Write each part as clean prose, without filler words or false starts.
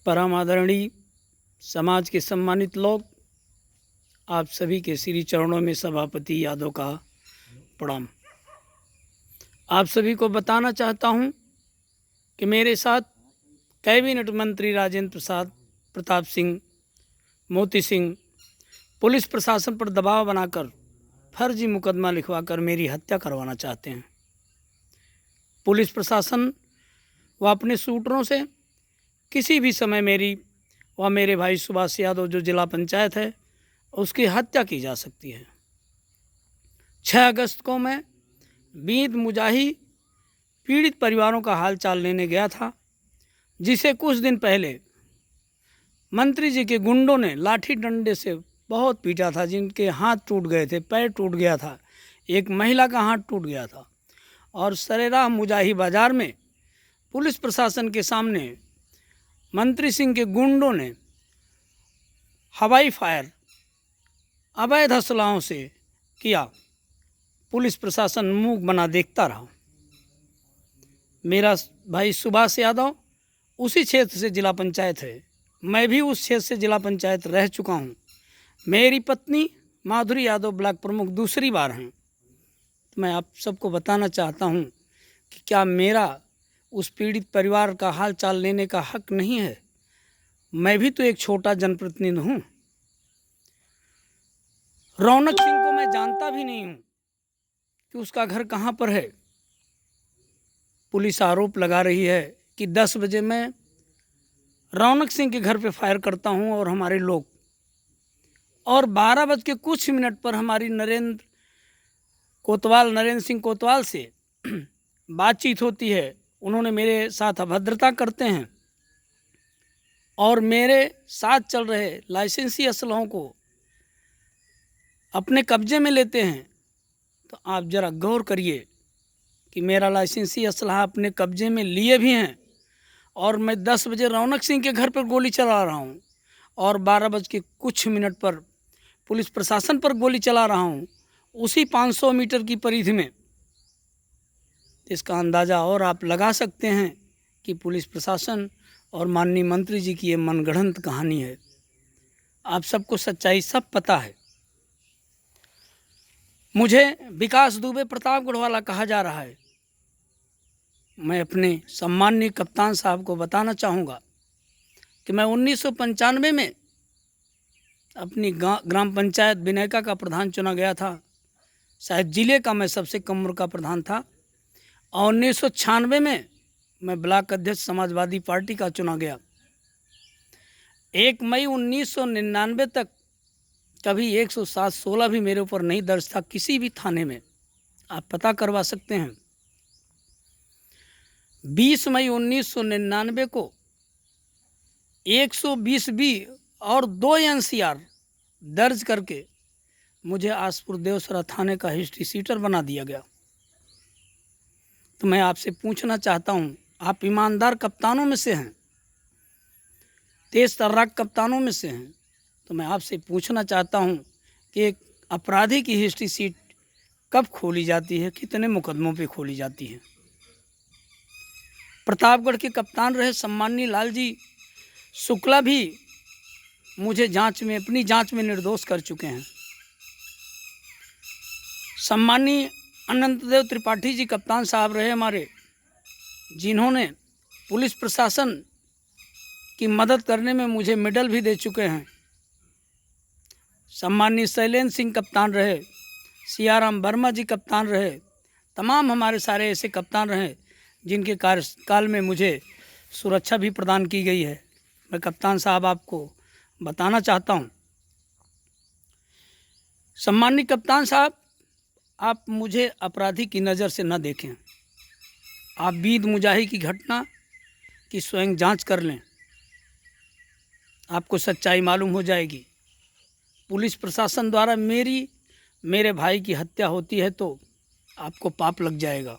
परम आदरणीय समाज के सम्मानित लोग, आप सभी के श्री चरणों में सभापति यादव का प्रणाम। आप सभी को बताना चाहता हूं कि मेरे साथ कैबिनेट मंत्री राजेंद्र प्रताप सिंह मोती सिंह पुलिस प्रशासन पर दबाव बनाकर फर्जी मुकदमा लिखवाकर मेरी हत्या करवाना चाहते हैं। पुलिस प्रशासन व अपने शूटरों से किसी भी समय मेरी व मेरे भाई सुभाष यादव जो जिला पंचायत है उसकी हत्या की जा सकती है। 6 अगस्त को मैं बीद मुजाही पीड़ित परिवारों का हालचाल लेने गया था, जिसे कुछ दिन पहले मंत्री जी के गुंडों ने लाठी डंडे से बहुत पीटा था, जिनके हाथ टूट गए थे, पैर टूट गया था, एक महिला का हाथ टूट गया था। और सरेराह मुजाही बाज़ार में पुलिस प्रशासन के सामने मंत्री सिंह के गुंडों ने हवाई फायर अवैध असलाहों से किया। पुलिस प्रशासन मुंह बना देखता रहा। मेरा भाई सुभाष यादव उसी क्षेत्र से जिला पंचायत है, मैं भी उस क्षेत्र से जिला पंचायत रह चुका हूँ। मेरी पत्नी माधुरी यादव ब्लॉक प्रमुख दूसरी बार हैं। तो मैं आप सबको बताना चाहता हूँ कि क्या मेरा उस पीड़ित परिवार का हाल चाल लेने का हक नहीं है? मैं भी तो एक छोटा जनप्रतिनिधि हूँ। रौनक सिंह को मैं जानता भी नहीं हूँ कि उसका घर कहाँ पर है। पुलिस आरोप लगा रही है कि 10 बजे मैं रौनक सिंह के घर पे फायर करता हूँ और हमारे लोग, और 12 बज के कुछ मिनट पर हमारी नरेंद्र सिंह कोतवाल से बातचीत होती है। उन्होंने मेरे साथ अभद्रता करते हैं और मेरे साथ चल रहे लाइसेंसी असलहों को अपने कब्जे में लेते हैं। तो आप ज़रा गौर करिए कि मेरा लाइसेंसी असलहा अपने कब्जे में लिए भी हैं और मैं 10 बजे रौनक सिंह के घर पर गोली चला रहा हूं और 12 बज के कुछ मिनट पर पुलिस प्रशासन पर गोली चला रहा हूं, उसी 500 मीटर की परिधि में। इसका अंदाज़ा और आप लगा सकते हैं कि पुलिस प्रशासन और माननीय मंत्री जी की ये मनगढ़ंत कहानी है। आप सबको सच्चाई सब पता है। मुझे विकास दुबे प्रतापगढ़ वाला कहा जा रहा है। मैं अपने सम्माननीय कप्तान साहब को बताना चाहूँगा कि मैं 1995 में अपनी ग्राम पंचायत बिनैका का प्रधान चुना गया था। शायद जिले का मैं सबसे कम उम्र का प्रधान था। और 1996 में मैं ब्लॉक अध्यक्ष समाजवादी पार्टी का चुना गया। 1 मई 1999 तक कभी 107-16 भी मेरे ऊपर नहीं दर्ज था किसी भी थाने में, आप पता करवा सकते हैं। 20 मई 1999 को 120 बी और 2 NCR दर्ज करके मुझे आसपुर देवसरा थाने का हिस्ट्री सीटर बना दिया गया। तो मैं आपसे पूछना चाहता हूँ, आप ईमानदार कप्तानों में से हैं, तेज तर्राक कप्तानों में से हैं, तो मैं आपसे पूछना चाहता हूँ कि एक अपराधी की हिस्ट्री सीट कब खोली जाती है, कितने मुकदमों पे खोली जाती है। प्रतापगढ़ के कप्तान रहे सम्माननीय लालजी शुक्ला भी मुझे अपनी जांच में निर्दोष कर चुके हैं। सम्माननीय अनंतदेव त्रिपाठी जी कप्तान साहब रहे हमारे, जिन्होंने पुलिस प्रशासन की मदद करने में मुझे मेडल भी दे चुके हैं। सम्माननीय शैलेंद्र सिंह कप्तान रहे, सियाराम वर्मा जी कप्तान रहे, तमाम हमारे सारे ऐसे कप्तान रहे जिनके कार्यकाल में मुझे सुरक्षा भी प्रदान की गई है। मैं कप्तान साहब आपको बताना चाहता हूँ, सम्माननीय कप्तान साहब, आप मुझे अपराधी की नज़र से न देखें। आप बीद मुजाही की घटना की स्वयं जांच कर लें, आपको सच्चाई मालूम हो जाएगी। पुलिस प्रशासन द्वारा मेरे भाई की हत्या होती है तो आपको पाप लग जाएगा।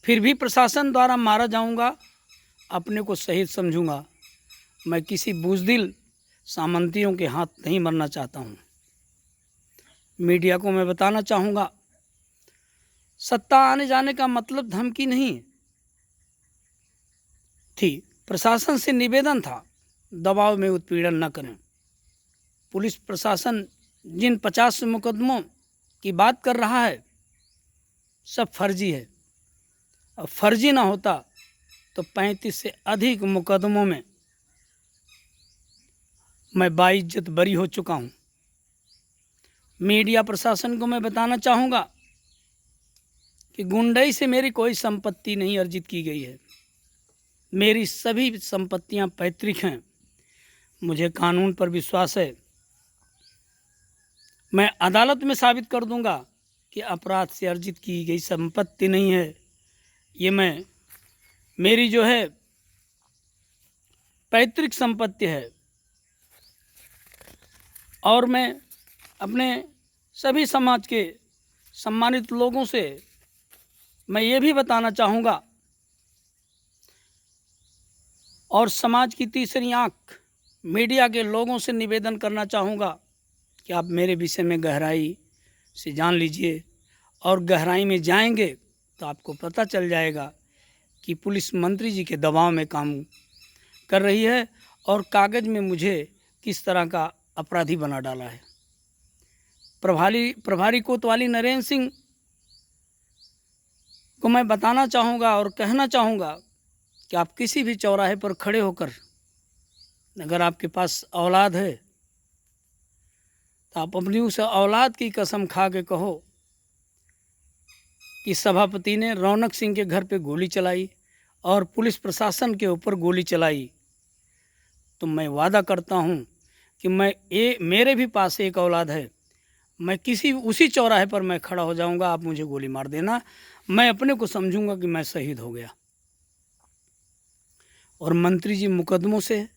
फिर भी प्रशासन द्वारा मारा जाऊंगा, अपने को शहीद समझूंगा। मैं किसी बुज़दिल सामंतियों के हाथ नहीं मरना चाहता हूँ। मीडिया को मैं बताना चाहूँगा, सत्ता आने जाने का मतलब धमकी नहीं थी। प्रशासन से निवेदन था, दबाव में उत्पीड़न न करें। पुलिस प्रशासन जिन 50 मुकदमों की बात कर रहा है सब फर्जी है। और फर्जी ना होता तो 35 से अधिक मुकदमों में मैं बाइज्जत बरी हो चुका हूँ। मीडिया प्रशासन को मैं बताना चाहूँगा कि गुंडई से मेरी कोई संपत्ति नहीं अर्जित की गई है। मेरी सभी संपत्तियां पैतृक हैं। मुझे कानून पर विश्वास है। मैं अदालत में साबित कर दूंगा कि अपराध से अर्जित की गई संपत्ति नहीं है। ये मेरी जो है पैतृक संपत्ति है। और मैं अपने सभी समाज के सम्मानित लोगों से मैं ये भी बताना चाहूँगा और समाज की तीसरी आँख मीडिया के लोगों से निवेदन करना चाहूँगा कि आप मेरे विषय में गहराई से जान लीजिए। और गहराई में जाएंगे तो आपको पता चल जाएगा कि पुलिस मंत्री जी के दबाव में काम कर रही है और कागज़ में मुझे किस तरह का अपराधी बना डाला है। प्रभारी कोतवाली नरेंद्र सिंह को मैं बताना चाहूँगा और कहना चाहूँगा कि आप किसी भी चौराहे पर खड़े होकर, अगर आपके पास औलाद है तो आप अपनी उस औलाद की कसम खा के कहो कि सभापति ने रौनक सिंह के घर पे गोली चलाई और पुलिस प्रशासन के ऊपर गोली चलाई, तो मैं वादा करता हूँ कि मेरे भी पास एक औलाद है। मैं उसी चौराहे पर मैं खड़ा हो जाऊँगा, आप मुझे गोली मार देना, मैं अपने को समझूंगा कि मैं शहीद हो गया। और मंत्री जी मुकदमों से,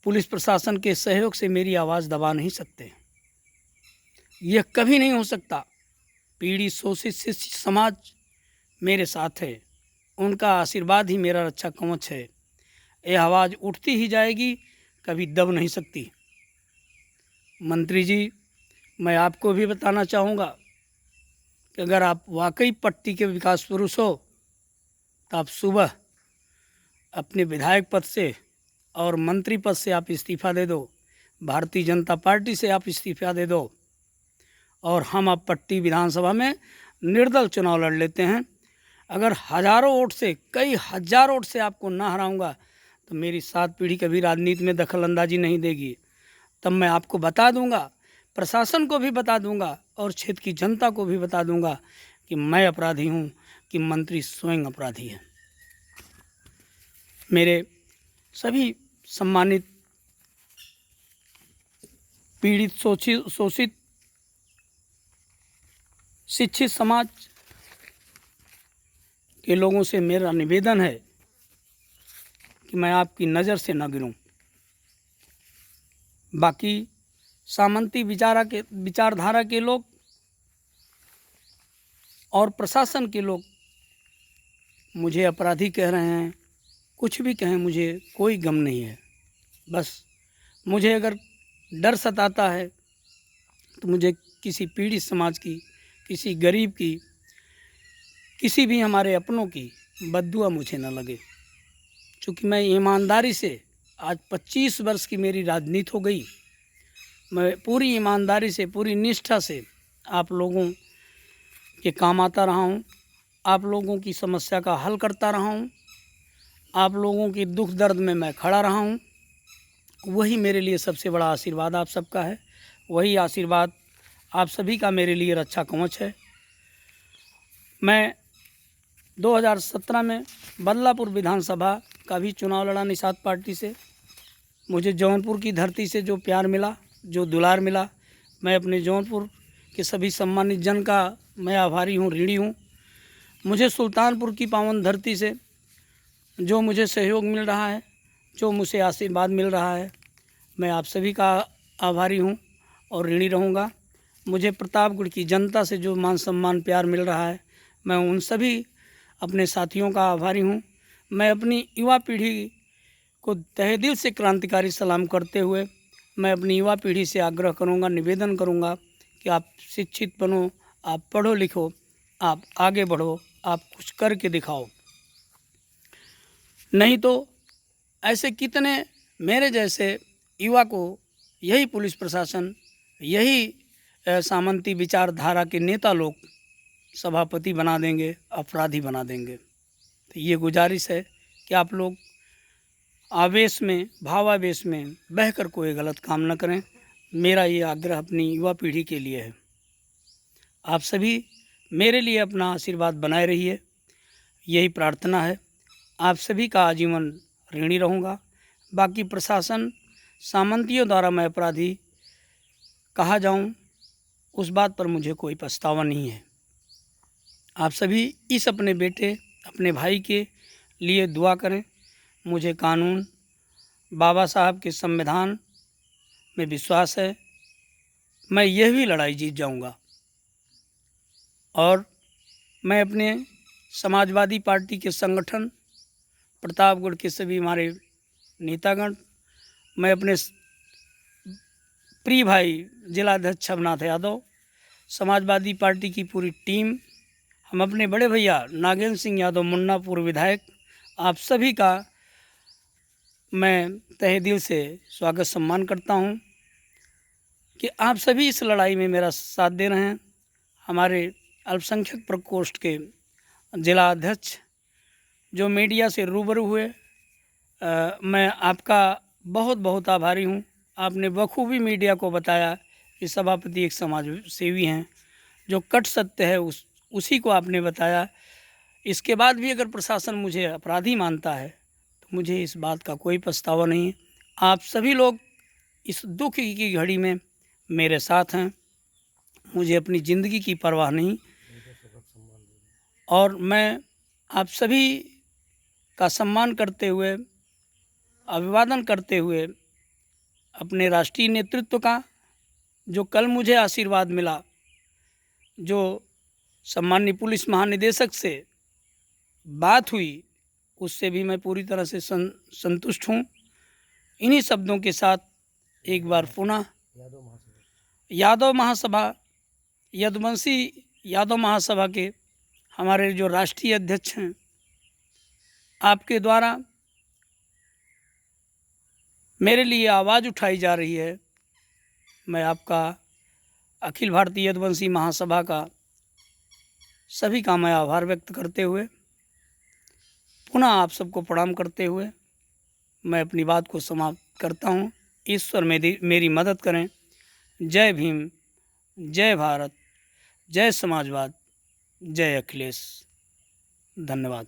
पुलिस प्रशासन के सहयोग से मेरी आवाज़ दबा नहीं सकते। यह कभी नहीं हो सकता। पीड़ित शोषित शिक्षित समाज मेरे साथ है, उनका आशीर्वाद ही मेरा रक्षा कवच है। यह आवाज़ उठती ही जाएगी, कभी दब नहीं सकती। मंत्री जी, मैं आपको भी बताना चाहूँगा कि अगर आप वाकई पट्टी के विकास पुरुष हो तो आप सुबह अपने विधायक पद से और मंत्री पद से आप इस्तीफ़ा दे दो। भारतीय जनता पार्टी से आप इस्तीफ़ा दे दो और हम आप पट्टी विधानसभा में निर्दल चुनाव लड़ लेते हैं। अगर हज़ारों वोट से, कई हज़ार वोट से आपको ना हराऊंगा तो मेरी 7 पीढ़ी कभी राजनीति में दखल अंदाजी नहीं देगी। तब मैं आपको बता दूंगा, प्रशासन को भी बता दूंगा और क्षेत्र की जनता को भी बता दूंगा कि मैं अपराधी हूं, कि मंत्री स्वयं अपराधी हैं। मेरे सभी सम्मानित पीड़ित शोषित शिक्षित समाज के लोगों से मेरा निवेदन है कि मैं आपकी नज़र से न गिरूं। बाकी सामंती विचारधारा के लोग और प्रशासन के लोग मुझे अपराधी कह रहे हैं, कुछ भी कहें, मुझे कोई गम नहीं है। बस मुझे अगर डर सताता है तो मुझे किसी पीड़ित समाज की, किसी गरीब की, किसी भी हमारे अपनों की बद्दुआ मुझे न लगे। क्योंकि मैं ईमानदारी से, आज 25 वर्ष की मेरी राजनीति हो गई, मैं पूरी ईमानदारी से, पूरी निष्ठा से आप लोगों के काम आता रहा हूँ, आप लोगों की समस्या का हल करता रहा हूँ, आप लोगों की दुख दर्द में मैं खड़ा रहा हूँ। वही मेरे लिए सबसे बड़ा आशीर्वाद आप सबका है। वही आशीर्वाद आप सभी का मेरे लिए रक्षा कवच है। मैं 2017 में बदलापुर विधानसभा का भी चुनाव लड़ा निषाद पार्टी से। मुझे जौनपुर की धरती से जो प्यार मिला, जो दुलार मिला, मैं अपने जौनपुर के सभी सम्मानित जन का मैं आभारी हूँ, ऋणी हूँ। मुझे सुल्तानपुर की पावन धरती से जो मुझे सहयोग मिल रहा है, जो मुझे आशीर्वाद मिल रहा है, मैं आप सभी का आभारी हूँ और ऋणी रहूँगा। मुझे प्रतापगढ़ की जनता से जो मान सम्मान प्यार मिल रहा है, मैं उन सभी अपने साथियों का आभारी हूँ। मैं अपनी युवा पीढ़ी को तहे दिल से क्रांतिकारी सलाम करते हुए मैं अपनी युवा पीढ़ी से आग्रह करूँगा, निवेदन करूँगा कि आप शिक्षित बनो, आप पढ़ो लिखो, आप आगे बढ़ो, आप कुछ करके दिखाओ। नहीं तो ऐसे कितने मेरे जैसे युवा को यही पुलिस प्रशासन, यही सामंती विचारधारा के नेता लोग सभापति बना देंगे, अपराधी बना देंगे। तो ये गुजारिश है कि आप लोग आवेश में, भावावेश में बहकर कोई गलत काम न करें। मेरा ये आग्रह अपनी युवा पीढ़ी के लिए है। आप सभी मेरे लिए अपना आशीर्वाद बनाए रहिए, यही प्रार्थना है। आप सभी का आजीवन ऋणी रहूँगा। बाकी प्रशासन, सामंतियों द्वारा मैं अपराधी कहा जाऊँ, उस बात पर मुझे कोई पछतावा नहीं है। आप सभी इस अपने बेटे, अपने भाई के लिए दुआ करें। मुझे कानून, बाबा साहब के संविधान में विश्वास है। मैं यह भी लड़ाई जीत जाऊंगा और मैं अपने समाजवादी पार्टी के संगठन, प्रतापगढ़ के सभी हमारे नेतागण, मैं अपने प्रिय भाई जिलाध्यक्ष छबनाथ यादव, समाजवादी पार्टी की पूरी टीम, हम अपने बड़े भैया नागेंद्र सिंह यादव मुन्ना, पूर्व विधायक, आप सभी का मैं तहे दिल से स्वागत सम्मान करता हूं कि आप सभी इस लड़ाई में मेरा साथ दे रहे हैं। हमारे अल्पसंख्यक प्रकोष्ठ के जिला अध्यक्ष जो मीडिया से रूबरू हुए, मैं आपका बहुत बहुत आभारी हूं। आपने बखूबी मीडिया को बताया कि सभापति एक समाज सेवी हैं, जो कट सत्य है उसी को आपने बताया। इसके बाद भी अगर प्रशासन मुझे अपराधी मानता है तो मुझे इस बात का कोई पछतावा नहीं है। आप सभी लोग इस दुख की घड़ी में मेरे साथ हैं। मुझे अपनी ज़िंदगी की परवाह नहीं, और मैं आप सभी का सम्मान करते हुए, अभिवादन करते हुए, अपने राष्ट्रीय नेतृत्व का जो कल मुझे आशीर्वाद मिला, जो सम्माननीय पुलिस महानिदेशक से बात हुई, उससे भी मैं पूरी तरह से संतुष्ट हूँ। इन्हीं शब्दों के साथ एक बार पुनः यादव महासभा, यदुवंशी यादव महासभा के हमारे जो राष्ट्रीय अध्यक्ष हैं, आपके द्वारा मेरे लिए आवाज़ उठाई जा रही है। मैं आपका अखिल भारतीय यदुवंशी महासभा का सभी का मैं आभार व्यक्त करते हुए, पुनः आप सबको प्रणाम करते हुए मैं अपनी बात को समाप्त करता हूँ। ईश्वर मेरी मदद करें। जय भीम, जय भारत, जय समाजवाद, जय अखिलेश। धन्यवाद।